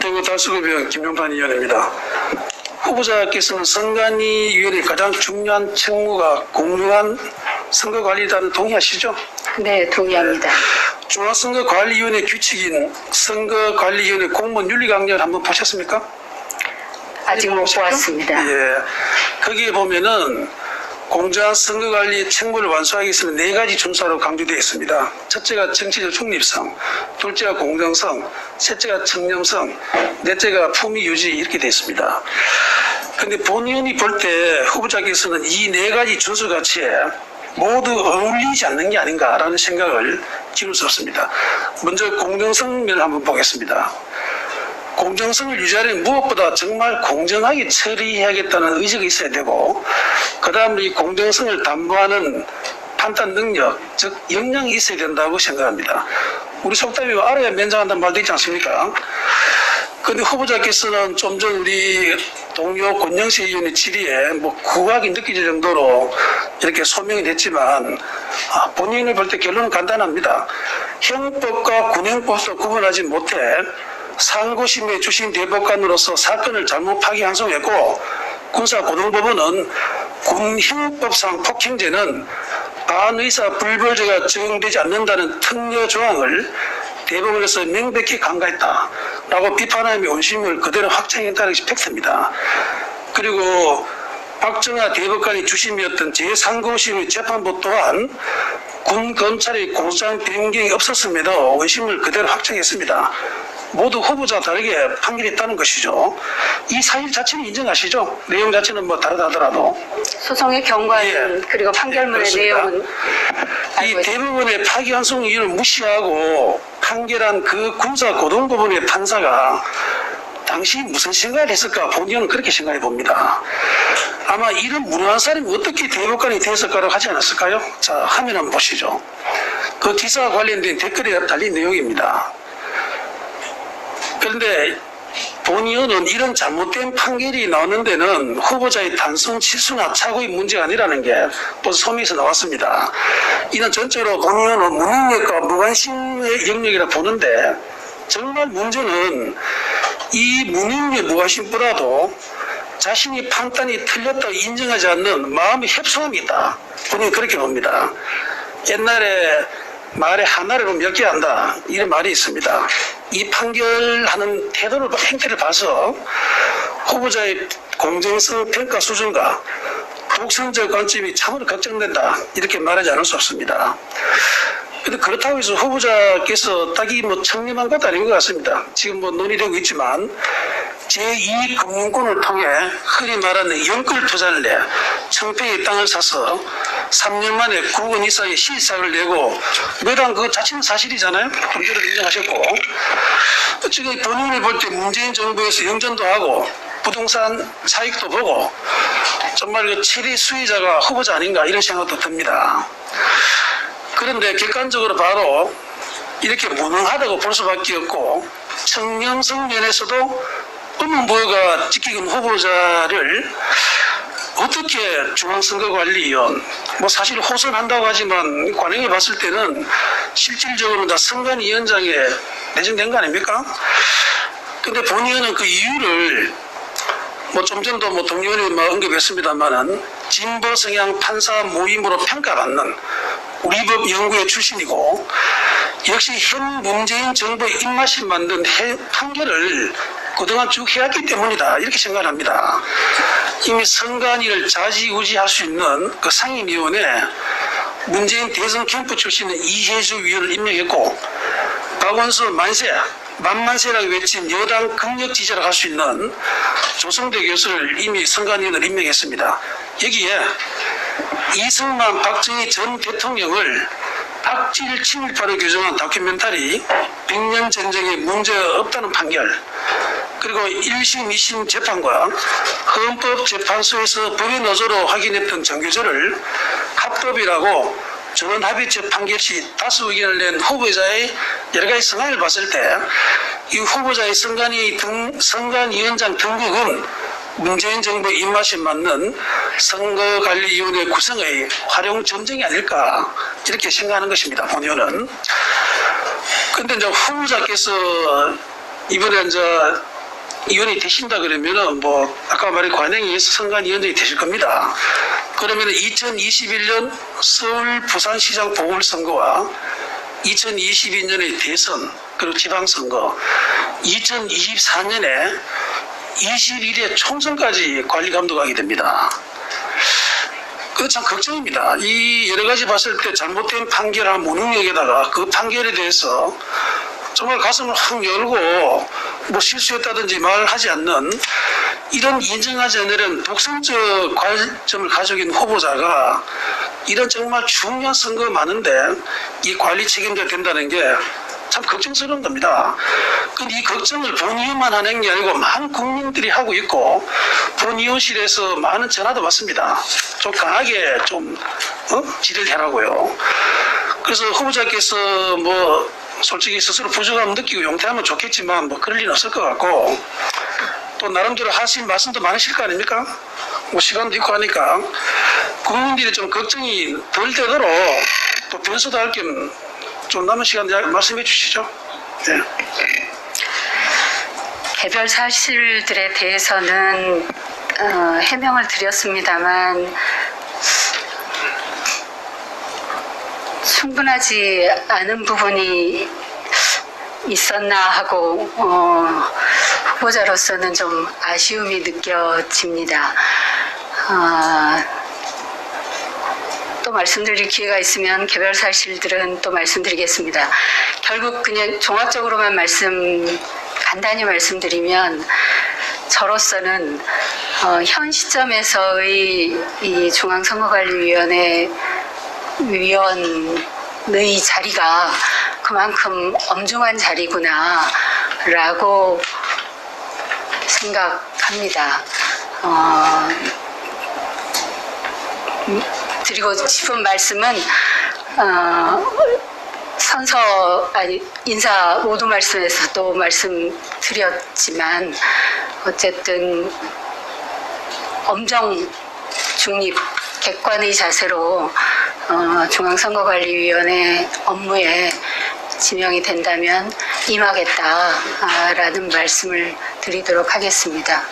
대구 달수급의원 김용판 의원입니다. 후보자께서는 선관위위원회 가장 중요한 책무가 공정한 선거관리라는 동의하시죠? 네, 동의합니다. 중앙선거관리위원회 규칙인 선거관리위원회 공무원 윤리강령을 한번 보셨습니까? 아직 못 보았습니다. 예. 거기에 보면은 공정한 선거관리의 책무를 완수하기 위해서는 4가지 준수로 강조되어 있습니다. 첫째가 정치적 중립성, 둘째가 공정성, 셋째가 청렴성, 넷째가 품위 유지 이렇게 되어 있습니다. 그런데 본의원이 볼 때 후보자께서는 이 4가지 준수 가치에 모두 어울리지 않는 게 아닌가라는 생각을 지울 수 없습니다. 먼저 공정성 면을 한번 보겠습니다. 공정성을 유지하려면 무엇보다 정말 공정하게 처리해야겠다는 의지가 있어야 되고, 그 다음으로 이 공정성을 담보하는 판단 능력, 즉 역량이 있어야 된다고 생각합니다. 우리 속담이 알아야 면장한다는 말도 있지 않습니까? 그런데 후보자께서는 좀 전 우리 동료 권영세 의원의 질의에 구박이 느껴질 정도로 이렇게 소명이 됐지만, 본인을 볼 때 결론은 간단합니다. 형법과 군형법도 구분하지 못해 상고심에 주신 대법관으로서 사건을 잘못 파기환송했고, 군사고등법원은 군형법상 폭행죄는 반의사 불벌죄가 적용되지 않는다는 특례 조항을 대법원에서 명백히 간과했다라고 비판하며 원심을 그대로 확정했다는 것이 팩트입니다. 그리고 박정아 대법관이 주심이었던 제3고심의 재판부 또한 군 검찰의 공소장 변경이 없었음에도 원심을 그대로 확정했습니다. 모두 후보자와 다르게 판결했다는 것이죠. 이 사실 자체는 인정하시죠? 내용 자체는 다르다더라도. 소송의 경과는 그리고 판결문의 내용은 이 대법원의 파기환송 이유를 무시하고 판결한 그 군사고등법원의 판사가 당시 무슨 생각을 했을까? 본인은 그렇게 생각해 봅니다. 아마 이런 무능한 사람이 어떻게 대법관이 됐을까라고 하지 않았을까요? 자, 화면 한번 보시죠. 그 기사와 관련된 댓글에 달린 내용입니다. 그런데 본의원은 이런 잘못된 판결이 나오는 데는 후보자의 단순 실수나 착오의 문제가 아니라는 게 벌써 소명에서 나왔습니다. 이는 전적으로 본의원은 무능력과 무관심의 영역이라 보는데, 정말 문제는 이 무능력 무관심보다도 자신이 판단이 틀렸다고 인정하지 않는 마음의 협소함이 있다. 본인은 그렇게 봅니다. 옛날에 말에 하나를 보면 몇 개 한다, 이런 말이 있습니다. 이 판결하는 태도를, 행태를 봐서 후보자의 공정성 평가 수준과 독선적 관점이 참으로 걱정된다, 이렇게 말하지 않을 수 없습니다. 근데 그렇다고 해서 후보자께서 딱히 청렴한 것도 아닌 것 같습니다. 지금 논의되고 있지만 제2금융권을 통해 흔히 말하는 연끌 투자를 내 청평의 땅을 사서 3년 만에 9억 이상의 시세를 내고, 매당 그 자체는 사실이잖아요. 범죄를 인정하셨고, 지금 본인을 볼 때 문재인 정부에서 영전도 하고 부동산 차익도 보고 정말 그 최대 수혜자가 후보자 아닌가, 이런 생각도 듭니다. 그런데 객관적으로 바로 이렇게 무능하다고 볼 수밖에 없고, 청렴성 면에서도 의문부여가 찍히는 후보자를 어떻게 중앙선거관리위원, 사실 호선한다고 하지만 관행을 봤을 때는 실질적으로 다 선관위원장에 내정된 거 아닙니까? 근데 본의원은 그 이유를 좀 전도 동료님 언급했습니다만은 진보 성향 판사 모임으로 평가받는 우리법 연구회 출신이고, 역시 현 문재인 정부의 입맛이 만든 판결을 그동안 쭉 해왔기 때문이다, 이렇게 생각합니다. 이미 선관위를 좌지우지할 수 있는 그 상임위원회 문재인 대선 캠프 출신의 이혜주 위원을 임명했고, 박원순 만세, 만만세라고 외친 여당 극력 지지를 할 수 있는 조성대 교수를 이미 선관위원을 임명했습니다. 여기에 이승만, 박정희 전 대통령을 악질 친일파로 규정한 다큐멘터리 100년 전쟁에 문제가 없다는 판결, 그리고 1심, 2심 재판과 헌법재판소에서 법의 노조로 확인했던 정교조를 합법이라고 전원합의체 판결 시 다수 의견을 낸 후보자의 여러 가지 성향을 봤을 때, 이 후보자의 선관위원장 등극은 문재인 정부의 입맛에 맞는 선거관리위원회 구성의 활용 전쟁이 아닐까, 이렇게 생각하는 것입니다, 본의원은. 근데 이제 후보자께서 이번에 위원이 되신다 그러면은 뭐 아까 말한 관행위에서 선관위원장이 되실 겁니다. 그러면은 2021년 서울 부산시장 보궐선거와 2022년의 대선 그리고 지방선거 2024년에 21회 총선까지 관리 감독하게 됩니다. 그거 참 걱정입니다. 이 여러 가지 봤을 때 잘못된 판결이나 무능력에다가 그 판결에 대해서 정말 가슴을 확 열고 뭐 실수했다든지 말하지 않는 이런 인정하지 않는 독선적 관점을 가지고 있는 후보자가 이런 정말 중요한 선거가 많은데 이 관리 책임자가 된다는 게 참 걱정스러운 겁니다. 근데 이 걱정을 본의원만 하는 게 아니고 많은 국민들이 하고 있고 본의원실에서 많은 전화도 받습니다. 좀 강하게 좀 질의를 해라고요. 그래서 후보자께서 뭐 솔직히 스스로 부족함 느끼고 용퇴하면 좋겠지만 뭐 그럴 일은 없을 것 같고 또 나름대로 하신 말씀도 많으실 거 아닙니까? 뭐 시간도 있고 하니까 국민들이 좀 걱정이 덜 되도록 또 변수도 할 겸 좀 남은 시간 말씀해 주시죠. 네. 개별 사실들에 대해서는 해명을 드렸습니다만 충분하지 않은 부분이 있었나 하고 후보자로서는 좀 아쉬움이 느껴집니다. 또 말씀드릴 기회가 있으면 개별 사실들은 또 말씀드리겠습니다. 결국 그냥 종합적으로만 간단히 말씀드리면 저로서는 현 시점에서의 이 중앙선거관리위원회 위원의 자리가 그만큼 엄중한 자리구나 라고 생각합니다. 드리고 싶은 말씀은 인사 모두 말씀에서도 말씀드렸지만 어쨌든 엄정 중립 객관의 자세로 중앙선거관리위원회 업무에 지명이 된다면 임하겠다라는 말씀을 드리도록 하겠습니다.